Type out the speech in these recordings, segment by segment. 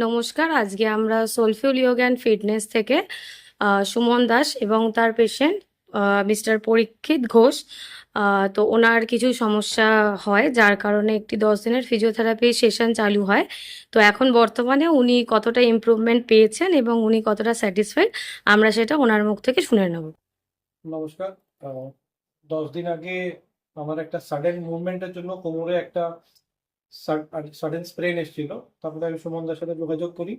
নমস্কার, আজকে আমরা সোলফিউল যোগা অ্যান্ড ফিটনেস থেকে সুমন দাস এবং তার পেশেন্ট মিস্টার পরীক্ষিত ঘোষ। তো ওনার কিছু সমস্যা হয় যার কারণে একটি 10 দিনের ফিজিওথেরাপি সেশন চালু হয়। তো এখন বর্তমানে উনি কতটা ইমপ্রুভমেন্ট পেয়েছেন এবং উনি কতটা স্যাটিসফাইড আমরা সেটা ওনার মুখ থেকে শুনে নেব। নমস্কার। 10 দিন আগে আমার একটা সাডেন মুভমেন্টের জন্য কোমরে একটা সাডেন স্প্রেন এসেছিল। তারপরে আমি সুমনদার সাথে যোগাযোগ করি,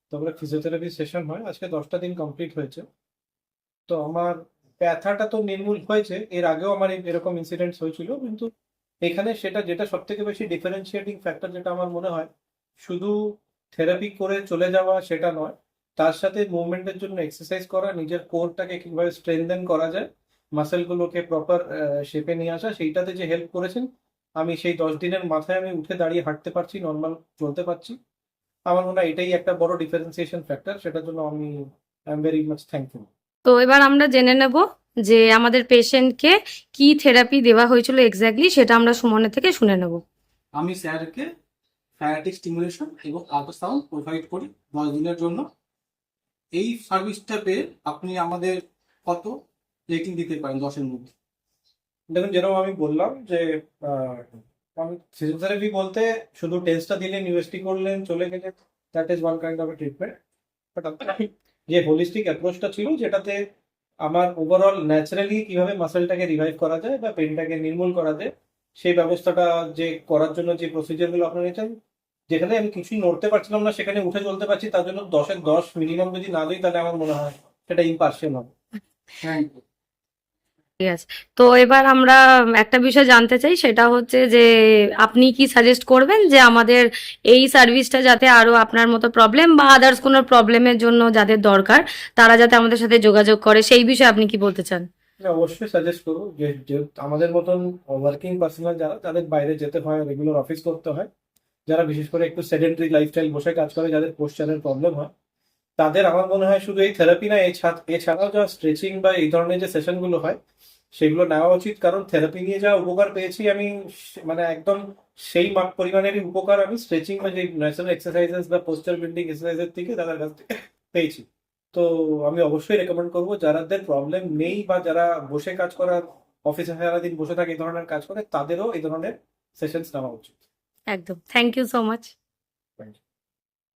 তারপরে ফিজিওথেরাপি সেশন হয়। আজকে 10টা দিন কমপ্লিট হয়েছে। তো আমার ব্যথাটা তো নির্মূল হয়েছে, এর আগেও আমার এরকম ইনসিডেন্টস হয়েছিল, কিন্তু এখানে যেটা সব থেকে বেশি ডিফারেন্সিয়েটিং ফ্যাক্টর যেটা আমার মনে হয়, শুধু থেরাপি করে চলে যাওয়া সেটা নয়, তার সাথে মুভমেন্টের জন্য এক্সারসাইজ করা, নিজের কোরটাকে কিভাবে স্ট্রেনথেন করা যায়, মাসেলগুলোকে প্রপার শেপে নিয়ে আসা, সেইটাতে যে হেল্প করেছেন। আমি সেই 10 দিনের মাথায় আমি উঠে দাঁড়িয়ে হাঁটতে পারছি, নর্মাল চলতে পারছি। আমার মনে হয় এটাই একটা বড় ডিফারেন্সিয়েশন ফ্যাক্টর, সেটার জন্য I am very much thankful. তো এবার আমরা জেনে নেব যে আমাদের পেশেন্টকে কি থেরাপি দেওয়া হয়েছিল এক্স্যাক্টলি, সেটা আমরা সুমনের থেকে শুনে নেব। আমি স্যারকে ফ্যারাটিক স্টিমুলেশন এবং আল্ট্রাসাউন্ড প্রোভাইড করি 10 দিনের জন্য। এই সার্ভিসটা পেয়ে আপনি আমাদের কত রেটিং দিতে পারেন 10-এর মধ্যে? দেখুন, যেরকম আমি বললাম যে ফিজিওথেরাপি বলতে শুধু টেস্টটা দিলেন, ইউএসটি করলেন, চলে গেলেন, that is one kind of A treatment. But যে হোলিস্টিক অ্যাপ্রোচটা ছিল, যেটাতে আমার ওভারঅল ন্যাচারালি কিভাবে মাসেলটাকে রিভাইভ করা যায় বা পেনটাকে নির্মূল করা যায়, সেই ব্যবস্থাটা যে করার জন্য যে প্রসিজারগুলো আপনারা নিয়েছেন, যেখানে আমি কিছুই নড়তে পারছিলাম না সেখানে উঠে চলতে পারছি, তার জন্য 10-এর 10 মিনিমাম যদি না দিই, তাহলে আমার মনে হয় সেটা ইম্পার্শিয়াল হবে। Thank you. ঠিক আছে। তো এবার আমরা একটা বিষয় জানতে চাই, সেটা হচ্ছে যে আপনি কি সাজেস্ট করবেন যে আমাদের এই সার্ভিসটা যাতে আরো আপনার মতো প্রবলেম বা আদার্স কোনো প্রবলেমের জন্য যাদের দরকার তারা যাতে আমাদের সাথে যোগাযোগ করে, সেই বিষয়ে আপনি কি বলতে চান? আমি অবশ্যই সাজেস্ট করবো যে যে আমাদের মতন ওয়ার্কিং পার্সোনাল যারা, তাদের বাইরে যেতে হয়, রেগুলার অফিস করতে হয়, যারা বিশেষ করে একটু সেডেন্টারি লাইফস্টাইল বসে কাজ করে, যাদের পোস্চারের প্রবলেম হয়, তাদের আমার মনে হয় শুধু এই থেরাপি না, এছাড়াও যা স্ট্রেচিং বা এই ধরনের যে সেশনগুলো হয় সেগুলো নেওয়া উচিত। কারণ থেরাপি নিয়ে যা উপকার পেয়েছি আমি, মানে একদম সেই পরিমাণেরই উপকার আমি স্ট্রেচিং বা যে ন্যাচারাল এক্সারসাইজেস বা পোস্টার বিল্ডিং এক্সারসাইজের থেকে তাদের কাছ থেকে পেয়েছি। তো আমি অবশ্যই রেকমেন্ড করবো, যাদের প্রবলেম নেই বা যারা বসে কাজ করার, অফিসে সারাদিন বসে থাকে এই ধরনের কাজ করে, তাদেরও এই ধরনের সেশনস নেওয়া উচিত। একদম, thank you so much. Thank you.